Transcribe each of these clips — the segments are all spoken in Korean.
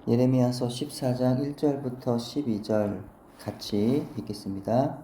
예레미야서 14장 1절부터 12절 같이 읽겠습니다.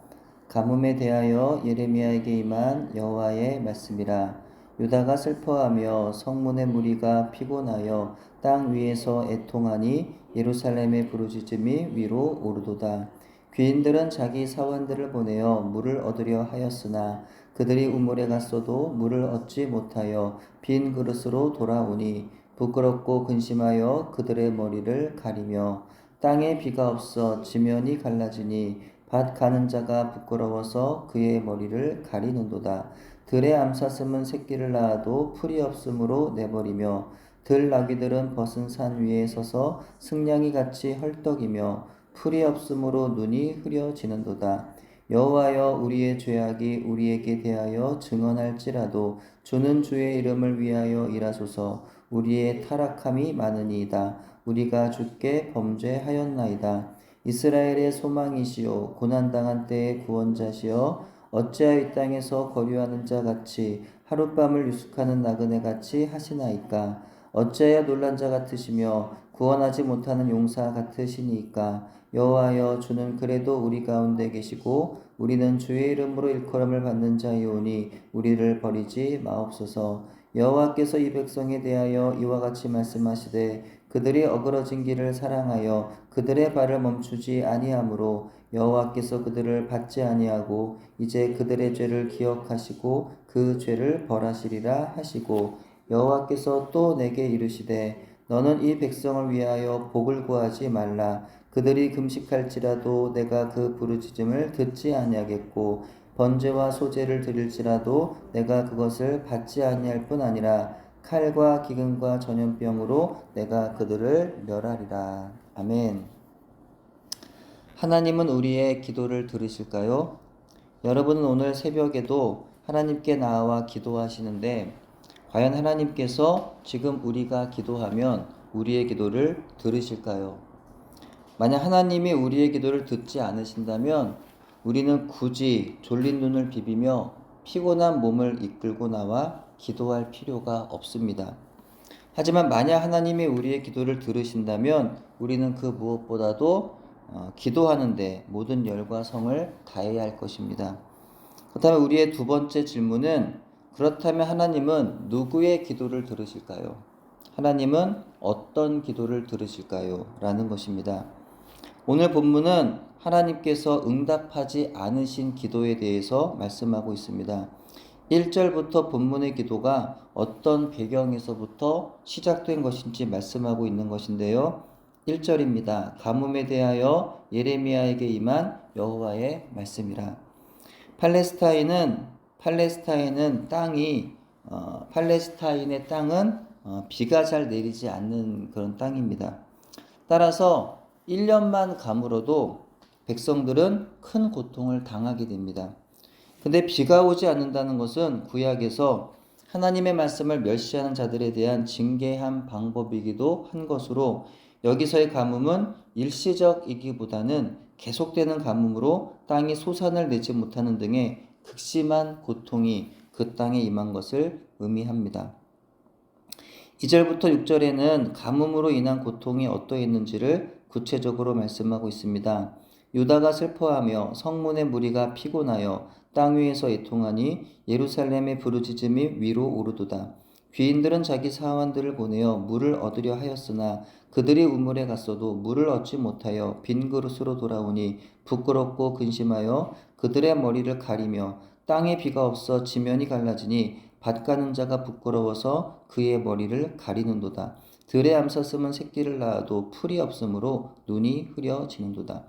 가뭄에 대하여 예레미야에게 임한 여호와의 말씀이라. 유다가 슬퍼하며 성문의 무리가 피곤하여 땅 위에서 애통하니 예루살렘의 부르짖음이 위로 오르도다. 귀인들은 자기 사환들을 보내어 물을 얻으려 하였으나 그들이 우물에 갔어도 물을 얻지 못하여 빈 그릇으로 돌아오니 부끄럽고 근심하여 그들의 머리를 가리며 땅에 비가 없어 지면이 갈라지니 밭 가는 자가 부끄러워서 그의 머리를 가리는도다. 들의 암사슴은 새끼를 낳아도 풀이 없으므로 내버리며 들 나귀들은 벗은 산 위에 서서 승냥이 같이 헐떡이며 풀이 없으므로 눈이 흐려지는도다. 여호와여, 우리의 죄악이 우리에게 대하여 증언할지라도 주는 주의 이름을 위하여 일하소서. 우리의 타락함이 많으니이다. 우리가 주께 범죄하였나이다. 이스라엘의 소망이시오 고난당한 때의 구원자시여, 어찌하여 이 땅에서 거류하는 자 같이 하룻밤을 유숙하는 나그네 같이 하시나이까. 어찌하여 놀란 자 같으시며 구원하지 못하는 용사 같으시니까. 여호와여, 주는 그래도 우리 가운데 계시고 우리는 주의 이름으로 일컬음을 받는 자이오니 우리를 버리지 마옵소서. 여호와께서 이 백성에 대하여 이와 같이 말씀하시되 그들이 어그러진 길을 사랑하여 그들의 발을 멈추지 아니하므로 여호와께서 그들을 받지 아니하고 이제 그들의 죄를 기억하시고 그 죄를 벌하시리라 하시고, 여호와께서 또 내게 이르시되 너는 이 백성을 위하여 복을 구하지 말라. 그들이 금식할지라도 내가 그 부르짖음을 듣지 아니하겠고 번제와 소제를 드릴지라도 내가 그것을 받지 아니할 뿐 아니라 칼과 기근과 전염병으로 내가 그들을 멸하리라. 아멘. 하나님은 우리의 기도를 들으실까요? 여러분은 오늘 새벽에도 하나님께 나와 기도하시는데 과연 하나님께서 지금 우리가 기도하면 우리의 기도를 들으실까요? 만약 하나님이 우리의 기도를 듣지 않으신다면 우리는 굳이 졸린 눈을 비비며 피곤한 몸을 이끌고 나와 기도할 필요가 없습니다. 하지만 만약 하나님이 우리의 기도를 들으신다면 우리는 그 무엇보다도 기도하는데 모든 열과 성을 다해야 할 것입니다. 그렇다면 우리의 두 번째 질문은, 그렇다면 하나님은 누구의 기도를 들으실까요? 하나님은 어떤 기도를 들으실까요? 라는 것입니다. 오늘 본문은 하나님께서 응답하지 않으신 기도에 대해서 말씀하고 있습니다. 1절부터 본문의 기도가 어떤 배경에서부터 시작된 것인지 말씀하고 있는 것인데요. 1절입니다. 가뭄에 대하여 예레미야에게 임한 여호와의 말씀이라. 팔레스타인의 땅은 비가 잘 내리지 않는 그런 땅입니다. 따라서 1년만 가물어도 백성들은 큰 고통을 당하게 됩니다. 근데 비가 오지 않는다는 것은 구약에서 하나님의 말씀을 멸시하는 자들에 대한 징계한 방법이기도 한 것으로, 여기서의 가뭄은 일시적이기보다는 계속되는 가뭄으로 땅이 소산을 내지 못하는 등의 극심한 고통이 그 땅에 임한 것을 의미합니다. 2절부터 6절에는 가뭄으로 인한 고통이 어떠했는지를 구체적으로 말씀하고 있습니다. 유다가 슬퍼하며 성문의 무리가 피곤하여 땅 위에서 애통하니 예루살렘의 부르짖음이 위로 오르도다. 귀인들은 자기 사환들을 보내어 물을 얻으려 하였으나 그들이 우물에 갔어도 물을 얻지 못하여 빈 그릇으로 돌아오니 부끄럽고 근심하여 그들의 머리를 가리며 땅에 비가 없어 지면이 갈라지니 밭 가는 자가 부끄러워서 그의 머리를 가리는도다. 들의 암사슴은 새끼를 낳아도 풀이 없으므로 눈이 흐려지는도다.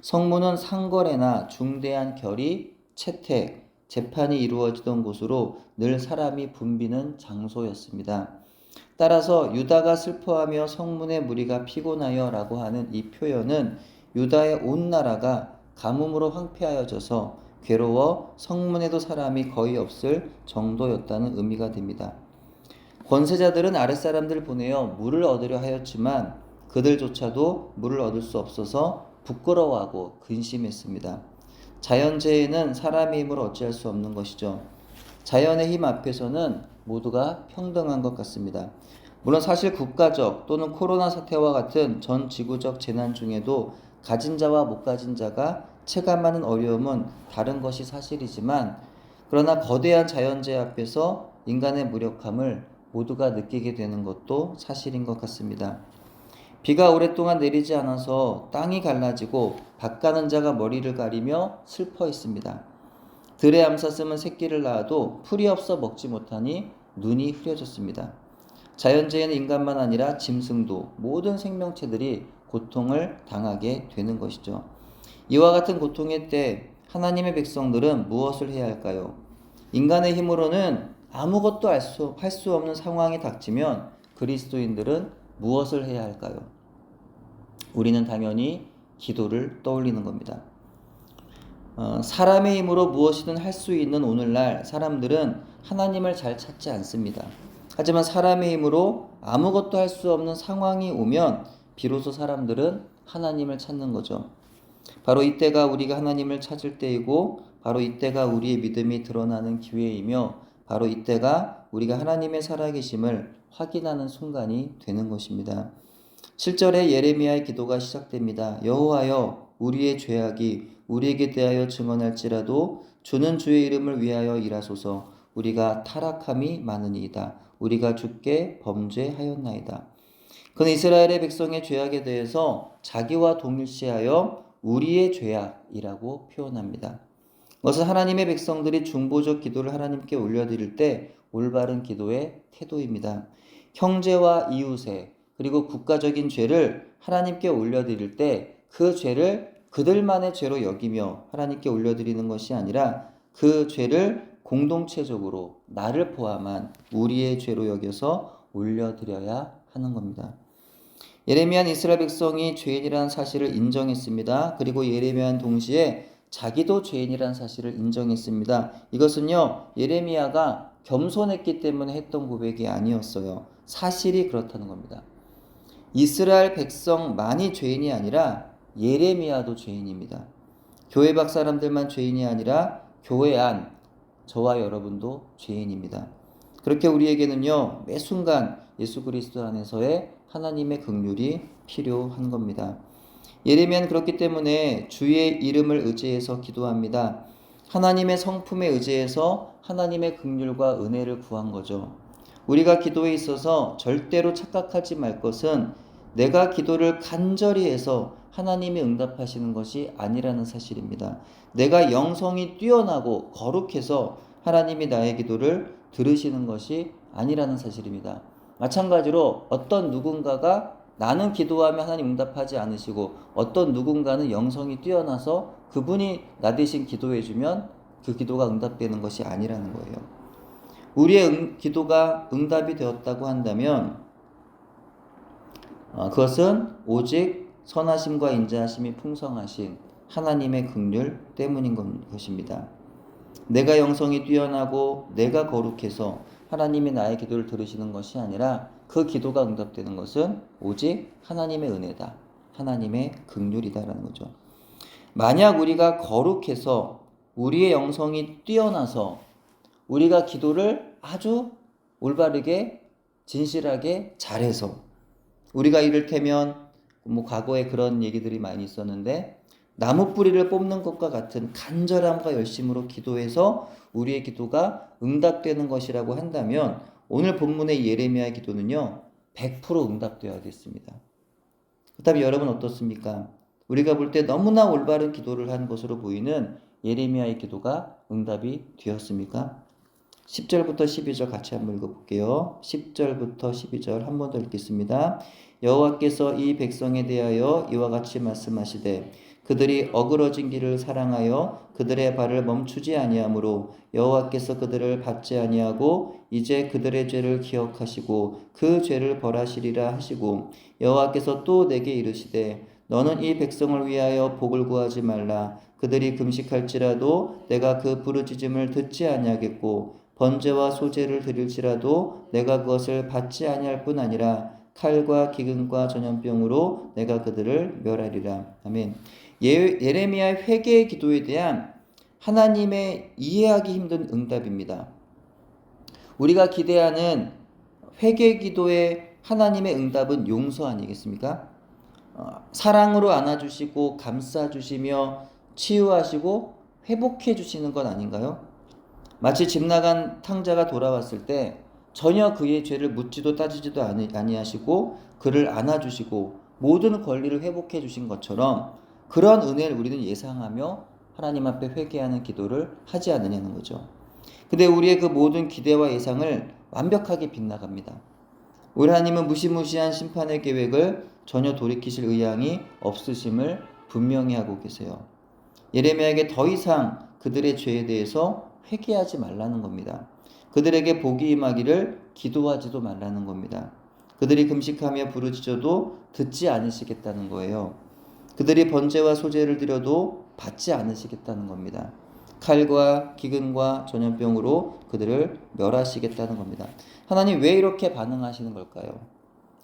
성문은 상거래나 중대한 결의, 채택, 재판이 이루어지던 곳으로 늘 사람이 붐비는 장소였습니다. 따라서 유다가 슬퍼하며 성문의 무리가 피곤하여 라고 하는 이 표현은 유다의 온 나라가 가뭄으로 황폐하여져서 괴로워 성문에도 사람이 거의 없을 정도였다는 의미가 됩니다. 권세자들은 아랫사람들을 보내어 물을 얻으려 하였지만 그들조차도 물을 얻을 수 없어서 부끄러워하고 근심했습니다. 자연재해는 사람의 힘으로 어찌할 수 없는 것이죠. 자연의 힘 앞에서는 모두가 평등한 것 같습니다. 물론 사실 국가적 또는 코로나 사태와 같은 전 지구적 재난 중에도 가진 자와 못 가진 자가 체감하는 어려움은 다른 것이 사실이지만, 그러나 거대한 자연재해 앞에서 인간의 무력함을 모두가 느끼게 되는 것도 사실인 것 같습니다. 비가 오랫동안 내리지 않아서 땅이 갈라지고 밭 가는 자가 머리를 가리며 슬퍼했습니다. 들에 암사슴은 새끼를 낳아도 풀이 없어 먹지 못하니 눈이 흐려졌습니다. 자연재해는 인간만 아니라 짐승도 모든 생명체들이 고통을 당하게 되는 것이죠. 이와 같은 고통의 때 하나님의 백성들은 무엇을 해야 할까요? 인간의 힘으로는 아무것도 할 수 없는 상황이 닥치면 그리스도인들은 무엇을 해야 할까요? 우리는 당연히 기도를 떠올리는 겁니다. 사람의 힘으로 무엇이든 할 수 있는 오늘날 사람들은 하나님을 잘 찾지 않습니다. 하지만 사람의 힘으로 아무것도 할 수 없는 상황이 오면 비로소 사람들은 하나님을 찾는 거죠. 바로 이때가 우리가 하나님을 찾을 때이고, 바로 이때가 우리의 믿음이 드러나는 기회이며, 바로 이때가 우리가 하나님의 살아계심을 확인하는 순간이 되는 것입니다. 7절에 예레미야의 기도가 시작됩니다. 여호와여, 우리의 죄악이 우리에게 대하여 증언할지라도 주는 주의 이름을 위하여 일하소서. 우리가 타락함이 많으니이다. 우리가 주께 범죄하였나이다. 그는 이스라엘의 백성의 죄악에 대해서 자기와 동일시하여 우리의 죄악이라고 표현합니다. 그것은 하나님의 백성들이 중보적 기도를 하나님께 올려드릴 때 올바른 기도의 태도입니다. 형제와 이웃의 그리고 국가적인 죄를 하나님께 올려드릴 때 그 죄를 그들만의 죄로 여기며 하나님께 올려드리는 것이 아니라 그 죄를 공동체적으로 나를 포함한 우리의 죄로 여겨서 올려드려야 하는 겁니다. 예레미야는 이스라엘 백성이 죄인이라는 사실을 인정했습니다. 그리고 예레미야는 동시에 자기도 죄인이라는 사실을 인정했습니다. 이것은요, 예레미야가 겸손했기 때문에 했던 고백이 아니었어요. 사실이 그렇다는 겁니다. 이스라엘 백성만이 죄인이 아니라 예레미야도 죄인입니다. 교회 밖 사람들만 죄인이 아니라 교회 안 저와 여러분도 죄인입니다. 그렇게 우리에게는요, 매 순간 예수 그리스도 안에서의 하나님의 긍휼이 필요한 겁니다. 예레미야는 그렇기 때문에 주의 이름을 의지해서 기도합니다. 하나님의 성품에 의지해서 하나님의 긍휼과 은혜를 구한 거죠. 우리가 기도에 있어서 절대로 착각하지 말 것은 내가 기도를 간절히 해서 하나님이 응답하시는 것이 아니라는 사실입니다. 내가 영성이 뛰어나고 거룩해서 하나님이 나의 기도를 들으시는 것이 아니라는 사실입니다. 마찬가지로 어떤 누군가가 나는 기도하면 하나님 응답하지 않으시고 어떤 누군가는 영성이 뛰어나서 그분이 나 대신 기도해주면 그 기도가 응답되는 것이 아니라는 거예요. 우리의 기도가 응답이 되었다고 한다면 그것은 오직 선하심과 인자하심이 풍성하신 하나님의 긍휼 때문인 것입니다. 내가 영성이 뛰어나고 내가 거룩해서 하나님이 나의 기도를 들으시는 것이 아니라 그 기도가 응답되는 것은 오직 하나님의 은혜다. 하나님의 긍휼이다라는 거죠. 만약 우리가 거룩해서 우리의 영성이 뛰어나서 우리가 기도를 아주 올바르게 진실하게 잘해서 우리가 이를테면 과거에 그런 얘기들이 많이 있었는데 나무 뿌리를 뽑는 것과 같은 간절함과 열심으로 기도해서 우리의 기도가 응답되는 것이라고 한다면 오늘 본문의 예레미야의 기도는요 100% 응답되어야겠습니다. 그렇다면 여러분 어떻습니까? 우리가 볼 때 너무나 올바른 기도를 한 것으로 보이는 예레미야의 기도가 응답이 되었습니까? 10절부터 12절 같이 한번 읽어볼게요. 10절부터 12절 한 번 더 읽겠습니다. 여호와께서 이 백성에 대하여 이와 같이 말씀하시되 그들이 어그러진 길을 사랑하여 그들의 발을 멈추지 아니하므로 여호와께서 그들을 받지 아니하고 이제 그들의 죄를 기억하시고 그 죄를 벌하시리라 하시고 여호와께서 또 내게 이르시되 너는 이 백성을 위하여 복을 구하지 말라. 그들이 금식할지라도 내가 그 부르짖음을 듣지 아니하겠고 번제와 소제를 드릴지라도 내가 그것을 받지 아니할 뿐 아니라 칼과 기근과 전염병으로 내가 그들을 멸하리라. 아멘. 예레미야의 회개의 기도에 대한 하나님의 이해하기 힘든 응답입니다. 우리가 기대하는 회개 기도의 하나님의 응답은 용서 아니겠습니까? 사랑으로 안아주시고 감싸주시며 치유하시고 회복해 주시는 것 아닌가요? 마치 집 나간 탕자가 돌아왔을 때 전혀 그의 죄를 묻지도 따지지도 아니하시고 그를 안아주시고 모든 권리를 회복해 주신 것처럼 그런 은혜를 우리는 예상하며 하나님 앞에 회개하는 기도를 하지 않느냐는 거죠. 근데 우리의 그 모든 기대와 예상을 완벽하게 빗나갑니다. 우리 하나님은 무시무시한 심판의 계획을 전혀 돌이키실 의향이 없으심을 분명히 하고 계세요. 예레미야에게 더 이상 그들의 죄에 대해서 회개하지 말라는 겁니다. 그들에게 복이 임하기를 기도하지도 말라는 겁니다. 그들이 금식하며 부르짖어도 듣지 않으시겠다는 거예요. 그들이 번제와 소제를 드려도 받지 않으시겠다는 겁니다. 칼과 기근과 전염병으로 그들을 멸하시겠다는 겁니다. 하나님 왜 이렇게 반응하시는 걸까요?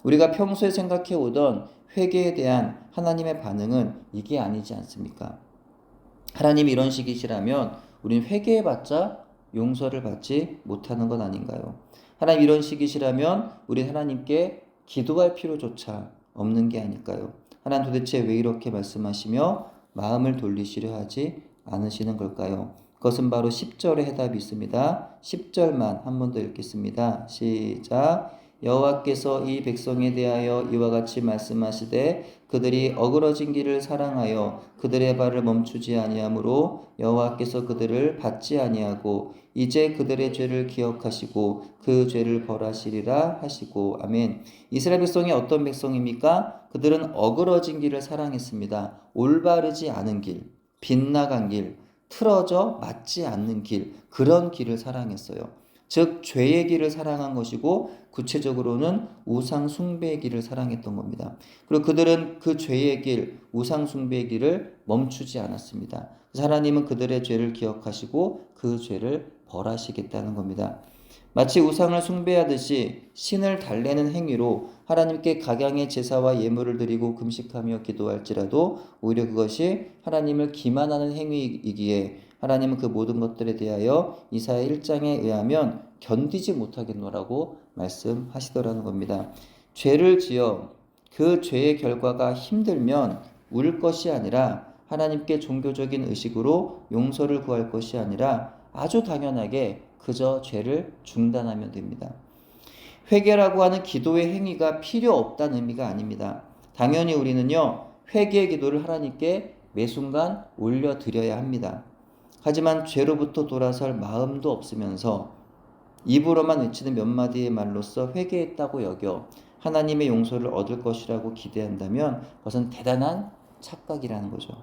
우리가 평소에 생각해 오던 회개에 대한 하나님의 반응은 이게 아니지 않습니까? 하나님이 이런 식이시라면 우리는 회개해봤자 용서를 받지 못하는 건 아닌가요? 하나님 이런 식이시라면 우리 하나님께 기도할 필요조차 없는 게 아닐까요? 하나님 도대체 왜 이렇게 말씀하시며 마음을 돌리시려 하지 않으시는 걸까요? 그것은 바로 10절의 해답이 있습니다. 10절만 한 번 더 읽겠습니다. 시작. 여호와께서 이 백성에 대하여 이와 같이 말씀하시되 그들이 어그러진 길을 사랑하여 그들의 발을 멈추지 아니하므로 여호와께서 그들을 받지 아니하고 이제 그들의 죄를 기억하시고 그 죄를 벌하시리라 하시고 아멘. 이스라엘 백성이 어떤 백성입니까? 그들은 어그러진 길을 사랑했습니다. 올바르지 않은 길, 빗나간 길, 틀어져 맞지 않는 길, 그런 길을 사랑했어요. 즉 죄의 길을 사랑한 것이고 구체적으로는 우상 숭배의 길을 사랑했던 겁니다. 그리고 그들은 그 죄의 길, 우상 숭배의 길을 멈추지 않았습니다. 그래서 하나님은 그들의 죄를 기억하시고 그 죄를 벌하시겠다는 겁니다. 마치 우상을 숭배하듯이 신을 달래는 행위로 하나님께 각양의 제사와 예물을 드리고 금식하며 기도할지라도 오히려 그것이 하나님을 기만하는 행위이기에 하나님은 그 모든 것들에 대하여 이사야 1장에 의하면 견디지 못하겠노라고 말씀하시더라는 겁니다. 죄를 지어 그 죄의 결과가 힘들면 울 것이 아니라 하나님께 종교적인 의식으로 용서를 구할 것이 아니라 아주 당연하게 그저 죄를 중단하면 됩니다. 회개라고 하는 기도의 행위가 필요 없다는 의미가 아닙니다. 당연히 우리는요, 회개의 기도를 하나님께 매 순간 올려드려야 합니다. 하지만 죄로부터 돌아설 마음도 없으면서 입으로만 외치는 몇 마디의 말로써 회개했다고 여겨 하나님의 용서를 얻을 것이라고 기대한다면 그것은 대단한 착각이라는 거죠.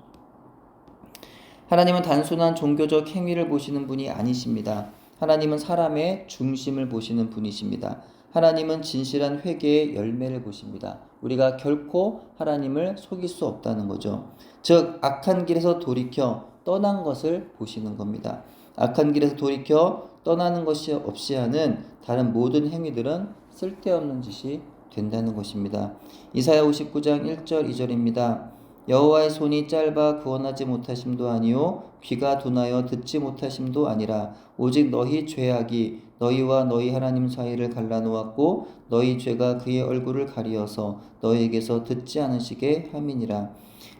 하나님은 단순한 종교적 행위를 보시는 분이 아니십니다. 하나님은 사람의 중심을 보시는 분이십니다. 하나님은 진실한 회개의 열매를 보십니다. 우리가 결코 하나님을 속일 수 없다는 거죠. 즉 악한 길에서 돌이켜 떠난 것을 보시는 겁니다. 악한 길에서 돌이켜 떠나는 것이 없이 하는 다른 모든 행위들은 쓸데없는 짓이 된다는 것입니다. 이사야 59장 1절 2절입니다. 여호와의 손이 짧아 구원하지 못하심도 아니요 귀가 둔하여 듣지 못하심도 아니라 오직 너희 죄악이 너희와 너희 하나님 사이를 갈라놓았고 너희 죄가 그의 얼굴을 가리어서 너희에게서 듣지 않으시게 함이니라.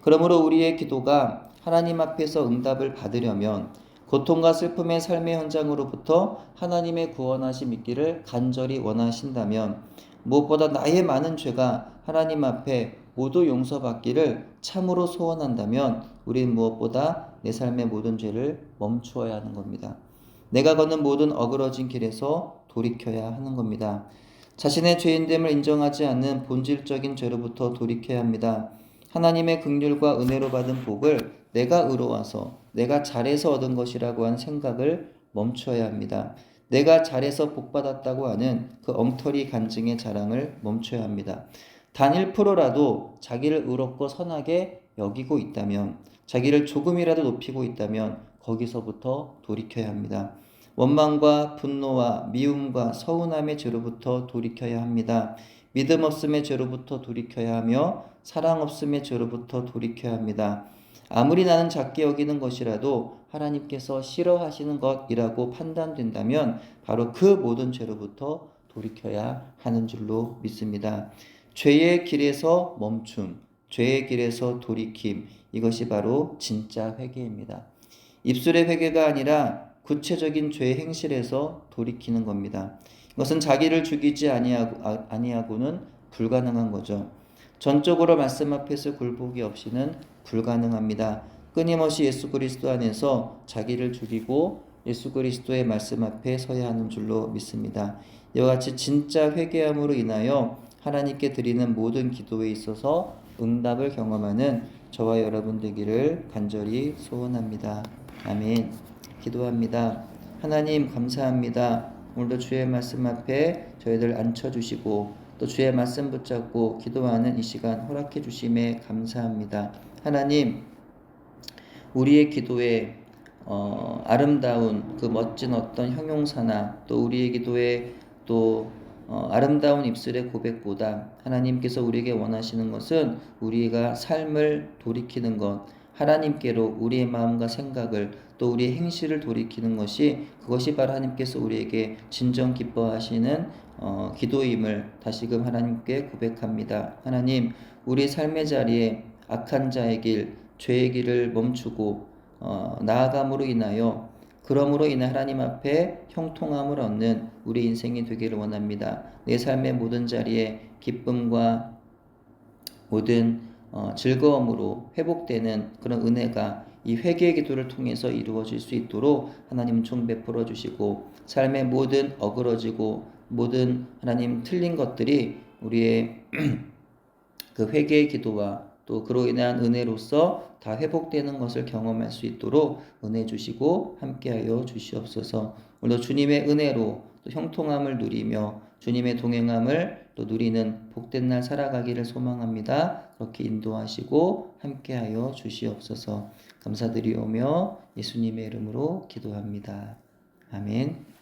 그러므로 우리의 기도가 하나님 앞에서 응답을 받으려면 고통과 슬픔의 삶의 현장으로부터 하나님의 구원하심 있기를 간절히 원하신다면 무엇보다 나의 많은 죄가 하나님 앞에 모두 용서받기를 참으로 소원한다면 우리는 무엇보다 내 삶의 모든 죄를 멈추어야 하는 겁니다. 내가 걷는 모든 어그러진 길에서 돌이켜야 하는 겁니다. 자신의 죄인됨을 인정하지 않는 본질적인 죄로부터 돌이켜야 합니다. 하나님의 긍휼과 은혜로 받은 복을 내가 의로워서 내가 잘해서 얻은 것이라고 하는 생각을 멈춰야 합니다. 내가 잘해서 복받았다고 하는 그 엉터리 간증의 자랑을 멈춰야 합니다. 단 1%라도 자기를 의롭고 선하게 여기고 있다면, 자기를 조금이라도 높이고 있다면 거기서부터 돌이켜야 합니다. 원망과 분노와 미움과 서운함의 죄로부터 돌이켜야 합니다. 믿음 없음의 죄로부터 돌이켜야 하며 사랑 없음의 죄로부터 돌이켜야 합니다. 아무리 나는 작게 여기는 것이라도 하나님께서 싫어하시는 것이라고 판단된다면 바로 그 모든 죄로부터 돌이켜야 하는 줄로 믿습니다. 죄의 길에서 멈춤, 죄의 길에서 돌이킴, 이것이 바로 진짜 회개입니다. 입술의 회개가 아니라 구체적인 죄 행실에서 돌이키는 겁니다. 이것은 자기를 죽이지 아니하고는 불가능한 거죠. 전적으로 말씀 앞에서 굴복이 없이는 불가능합니다. 끊임없이 예수 그리스도 안에서 자기를 죽이고 예수 그리스도의 말씀 앞에 서야 하는 줄로 믿습니다. 이와 같이 진짜 회개함으로 인하여 하나님께 드리는 모든 기도에 있어서 응답을 경험하는 저와 여러분 되기를 간절히 소원합니다. 아멘. 기도합니다. 하나님 감사합니다. 오늘도 주의 말씀 앞에 저희들 앉혀주시고 또 주의 말씀 붙잡고 기도하는 이 시간 허락해 주심에 감사합니다. 하나님, 우리의 기도에 아름다운 그 멋진 어떤 형용사나 또 우리의 기도에 또 아름다운 입술의 고백보다 하나님께서 우리에게 원하시는 것은 우리가 삶을 돌이키는 것, 하나님께로 우리의 마음과 생각을 또 우리의 행실을 돌이키는 것이 그것이 바로 하나님께서 우리에게 진정 기뻐하시는 기도임을 다시금 하나님께 고백합니다. 하나님, 우리 삶의 자리에 악한 자의 길, 죄의 길을 멈추고 나아감으로 인하여 그러므로 인해 하나님 앞에 형통함을 얻는 우리 인생이 되기를 원합니다. 내 삶의 모든 자리에 기쁨과 모든 즐거움으로 회복되는 그런 은혜가 이 회개의 기도를 통해서 이루어질 수 있도록 하나님 총 베풀어 주시고 삶의 모든 어그러지고 모든 하나님 틀린 것들이 우리의 그 회개의 기도와 또 그로 인한 은혜로서 다 회복되는 것을 경험할 수 있도록 은혜 주시고 함께하여 주시옵소서. 오늘도 주님의 은혜로 또 형통함을 누리며 주님의 동행함을 또 누리는 복된 날 살아가기를 소망합니다. 그렇게 인도하시고 함께하여 주시옵소서. 감사드리오며 예수님의 이름으로 기도합니다. 아멘.